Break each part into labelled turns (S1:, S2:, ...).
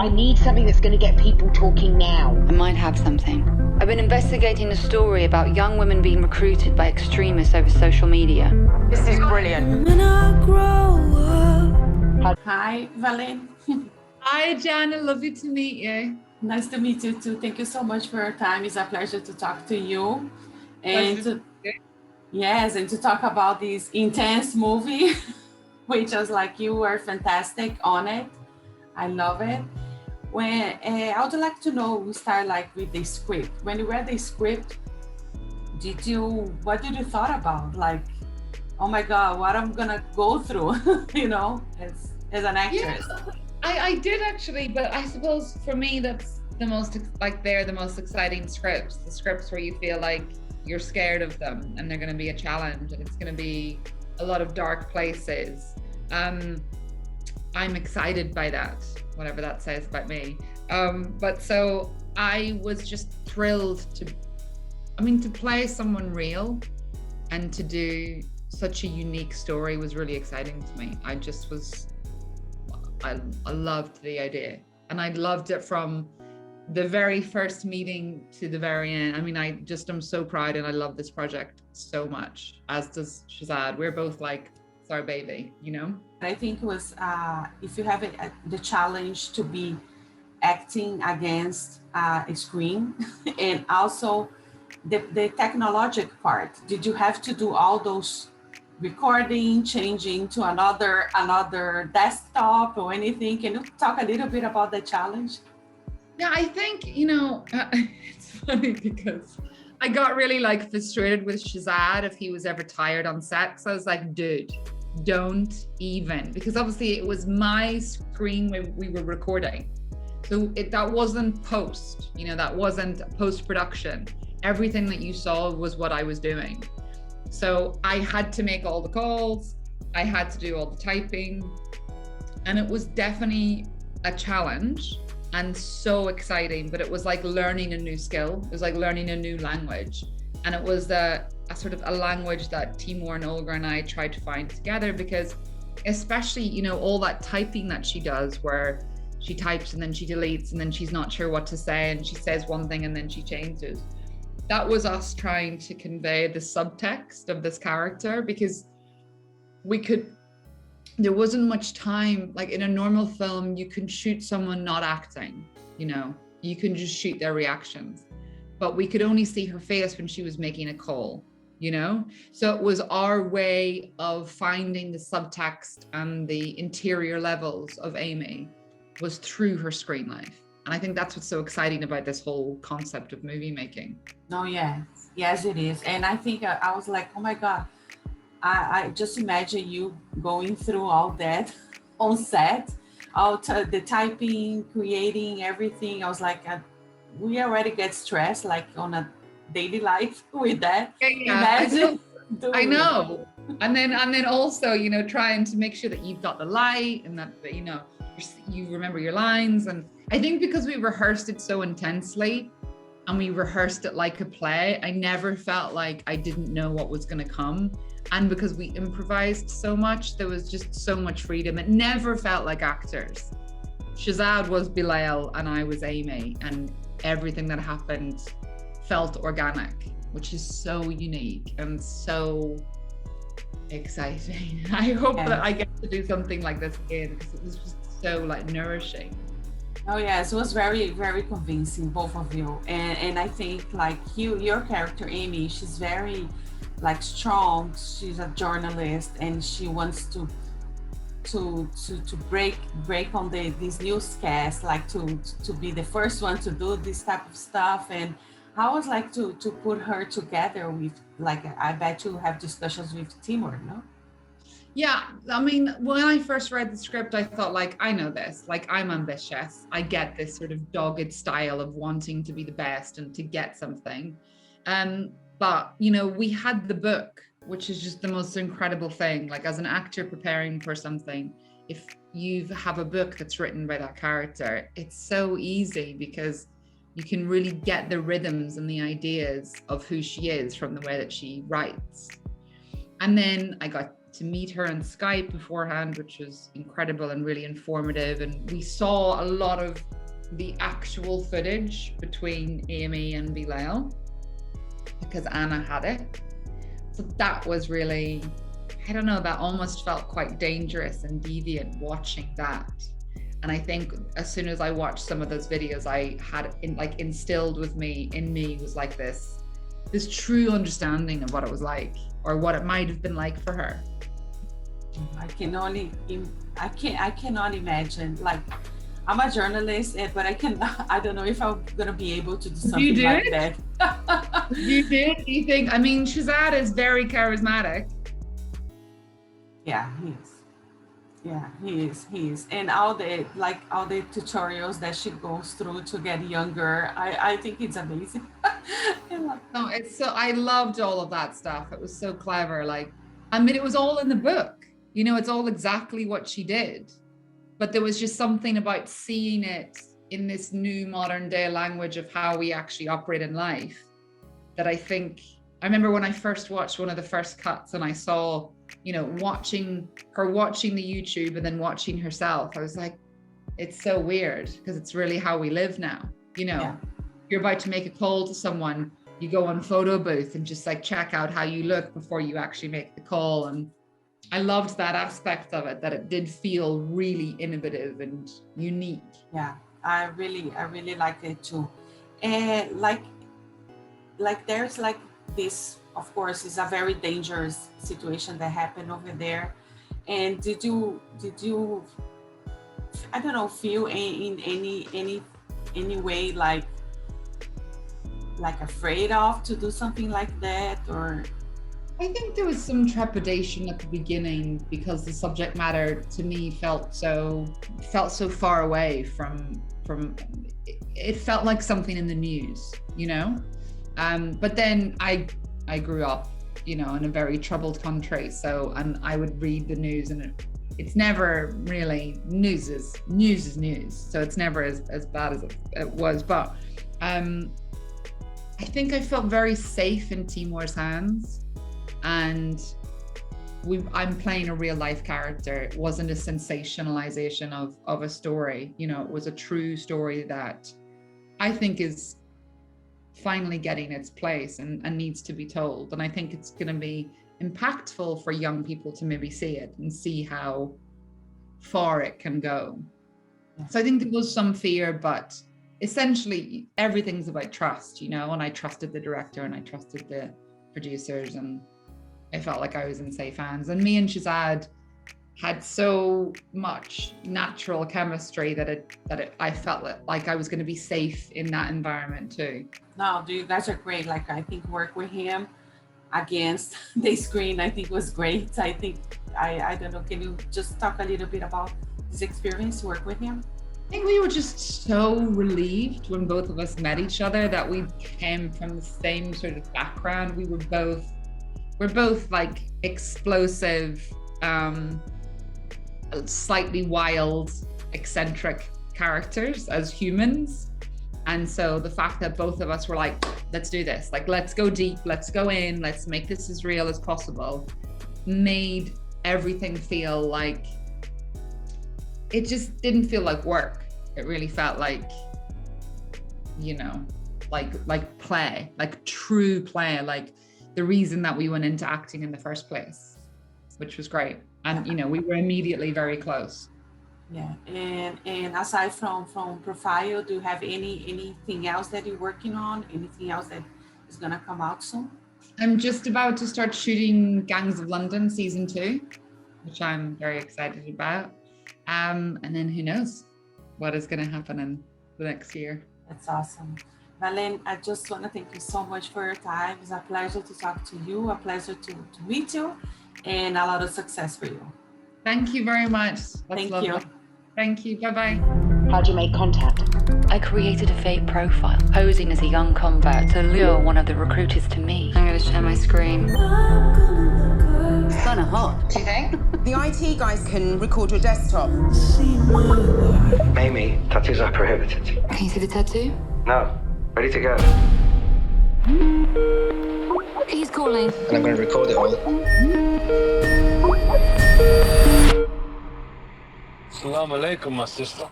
S1: I need something that's going to get people talking now.
S2: I might have something. I've been investigating a story about young women being recruited by extremists over social media.
S1: This is brilliant.
S3: Hi, Valene.
S4: Hi, Jana. Lovely to meet you.
S3: Nice to meet you too. Thank you so much for your time. It's a pleasure to talk to you. And to talk about this intense movie, which was like you were fantastic on it. I love it. When I would like to know, we start like with the script. When you read the script, what did you thought about? Like, oh my God, what I'm gonna go through, as an actress.
S4: Yeah, I did actually, but I suppose for me, that's the most, like they're the most exciting scripts, the scripts where you feel like you're scared of them and they're gonna be a challenge and it's gonna be a lot of dark places. I'm excited by that, whatever that says about me. But so I was just thrilled to play someone real and to do such a unique story was really exciting to me. I loved the idea, and I loved it from the very first meeting to the very end. I mean, I'm so proud, and I love this project so much, as does Shazad. We're both like, it's our baby,
S3: I think it was, if you have the challenge to be acting against a screen and also the technological part, did you have to do all those recording, changing to another desktop or anything? Can you talk a little bit about the challenge?
S4: Yeah, I think, it's funny because I got really like frustrated with Shazad if he was ever tired on set. So I was like, dude, don't even, because obviously it was my screen when we were recording. So that wasn't post, that wasn't post-production. Everything that you saw was what I was doing. So I had to make all the calls, I had to do all the typing, and it was definitely a challenge and so exciting, but it was like learning a new skill. It was like learning a new language. And it was a sort of a language that Timur and Olga and I tried to find together, because especially, all that typing that she does where she types and then she deletes and then she's not sure what to say and she says one thing and then she changes. That was us trying to convey the subtext of this character, because there wasn't much time. Like in a normal film, you can shoot someone not acting, you can just shoot their reactions. But we could only see her face when she was making a call, So it was our way of finding the subtext and the interior levels of Amy was through her screen life. And I think that's what's so exciting about this whole concept of movie making.
S3: Oh, yes, it is. And I think I was like, oh my God, I just imagine you going through all that on set, the typing, creating everything. I was like, we already get stressed like on a daily life with that.
S4: Yeah, I know. And then also, trying to make sure that you've got the light and that, you remember your lines. And I think because we rehearsed it so intensely and we rehearsed it like a play, I never felt like I didn't know what was going to come. And because we improvised so much, there was just so much freedom. It never felt like actors. Shazad was Bilal and I was Amy, and everything that happened felt organic, which is so unique and so exciting. I hope that I get to do something like this again, because it was just so like nourishing.
S3: Oh yes, it was very, very convincing, both of you. And I think like your character, Amy, she's very like strong. She's a journalist and she wants to break on these newscasts, like to be the first one to do this type of stuff. And I was like to put her together with, like, I bet you have discussions with Timur, no?
S4: Yeah, I mean, when I first read the script, I thought like, I know this, like I'm ambitious. I get this sort of dogged style of wanting to be the best and to get something. But, we had the book, which is just the most incredible thing. Like as an actor preparing for something, if you have a book that's written by that character, it's so easy because you can really get the rhythms and the ideas of who she is from the way that she writes. And then I got to meet her on Skype beforehand, which was incredible and really informative. And we saw a lot of the actual footage between Amy and Bilal because Anna had it. So that was really, I don't know, that almost felt quite dangerous and deviant watching that. And I think as soon as I watched some of those videos, I had instilled in me was like this true understanding of what it was like, or what it might have been like for her.
S3: I cannot imagine. Like, I'm a journalist, but I don't know if I'm gonna be able to do something like that.
S4: You did? You think? I mean, Shazad is very charismatic.
S3: Yeah, he is. Yeah, he is. And all the tutorials that she goes through to get younger, I think it's amazing.
S4: No, I loved all of that stuff. It was so clever. Like, I mean, it was all in the book. You know, it's all exactly what she did. But there was just something about seeing it in this new modern day language of how we actually operate in life that I remember when I first watched one of the first cuts and I saw, you know, watching the YouTube and then watching herself, I was like, it's so weird because it's really how we live now. You know, yeah. You're about to make a call to someone, you go on photo booth and just like check out how you look before you actually make the call. And I loved that aspect of it, that it did feel really innovative and unique.
S3: Yeah, I really liked it too. And like there's like this, of course, is a very dangerous situation that happened over there. And did you I don't know, feel in any way like afraid of to do something like that? Or
S4: I think there was some trepidation at the beginning because the subject matter to me felt so far away from it felt like something in the news, you know. But then I grew up, you know, in a very troubled country, and I would read the news, and it's never really news is news, so it's never as bad as it was. But I think I felt very safe in Timur's hands. And I'm playing a real life character. It wasn't a sensationalization of a story. You know, it was a true story that I think is finally getting its place and needs to be told. And I think it's going to be impactful for young people to maybe see it and see how far it can go. So I think there was some fear, but essentially everything's about trust, you know, and I trusted the director and I trusted the producers, and I felt like I was in safe hands. And me and Shazad had so much natural chemistry that I felt like I was going to be safe in that environment too.
S3: No, you guys are great. Like, I think work with him against the screen, I think was great. I think, I don't know, can you just talk a little bit about this experience, work with him?
S4: I think we were just so relieved when both of us met each other that we came from the same sort of background. We're both like explosive, slightly wild, eccentric characters as humans. And so the fact that both of us were like, let's do this, like, let's go deep, let's go in, let's make this as real as possible, made everything feel like, it just didn't feel like work. It really felt like, you know, like play, like true play, like the reason that we went into acting in the first place, which was great. And, you know, we were immediately very close.
S3: Yeah, and aside from Profile, do you have anything else that you're working on? Anything else that is gonna come out soon?
S4: I'm just about to start shooting Gangs of London season 2, which I'm very excited about. And then who knows what is gonna happen in the next year.
S3: That's awesome. Valene, I just want to thank you so much for your time. It's a pleasure to talk to you, a pleasure to meet you, and a lot of success for you.
S4: Thank you very much.
S3: Thank you.
S4: Thank you. Bye-bye.
S1: How'd you make contact?
S2: I created a fake profile, posing as a young convert to lure one of the recruiters to me. I'm going to share my screen. It's kind of hot.
S1: Do you think?
S5: The IT guys can record your desktop.
S6: Amy, tattoos are prohibited.
S2: Can you see the tattoo?
S6: No. Ready to go.
S2: He's calling.
S6: And I'm going to record it all.
S7: Assalamu alaikum, my sister.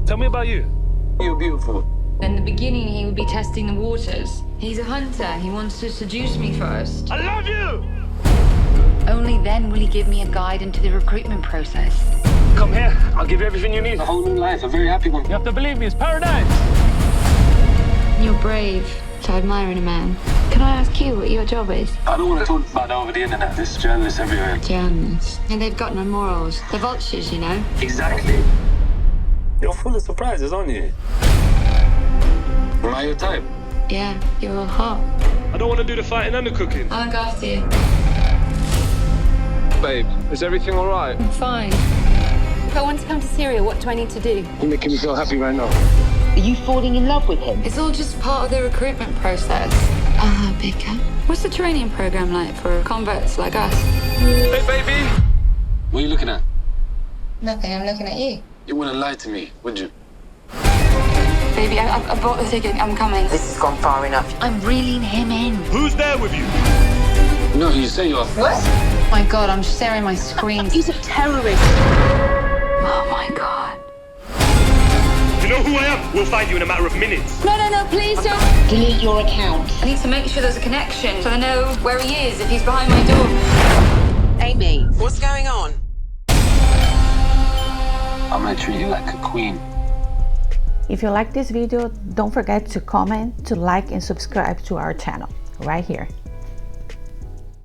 S7: Tell me about you. You're beautiful.
S2: In the beginning, he would be testing the waters. He's a hunter. He wants to seduce me first.
S7: I love you!
S2: Only then will he give me a guide into the recruitment process.
S7: Come here, I'll give you everything you need.
S6: A whole new life, a very happy one.
S7: You have to believe me, it's paradise.
S2: You're brave to admire in a man. Can I ask you what your job is?
S6: I don't want to talk about it over the internet. There's journalists everywhere.
S2: Journalists. And they've got no morals. They're vultures, you know?
S6: Exactly. You're full of surprises, aren't you? Am I your type?
S2: Yeah, you're hot.
S7: I don't want to do the fighting and the cooking.
S2: I'll look after you.
S7: Babe, is everything all right?
S2: I'm fine. If I want to come to Syria, what do I need to do?
S6: You're making me feel happy right now.
S1: Are you falling in love with him?
S2: It's all just part of the recruitment process. Baker. What's the training program like for converts like us?
S7: Hey, baby!
S6: What are you looking at?
S2: Nothing, I'm looking at you.
S6: You wouldn't lie to me, would you?
S2: Baby, I bought the ticket, I'm coming.
S1: This has gone far enough.
S2: I'm reeling him in.
S7: Who's there with you?
S6: No, you say you are.
S2: What? My God, I'm sharing my screen.
S1: He's a terrorist.
S2: Oh my God.
S7: You know who I am? We'll find you in a matter of minutes.
S2: No, please don't.
S1: Delete your account.
S2: I need to make sure there's a connection so I know where he is if he's behind my door.
S5: Amy, what's going on?
S6: I'm gonna treat you like a queen.
S8: If you like this video, don't forget to comment, to like and subscribe to our channel right here.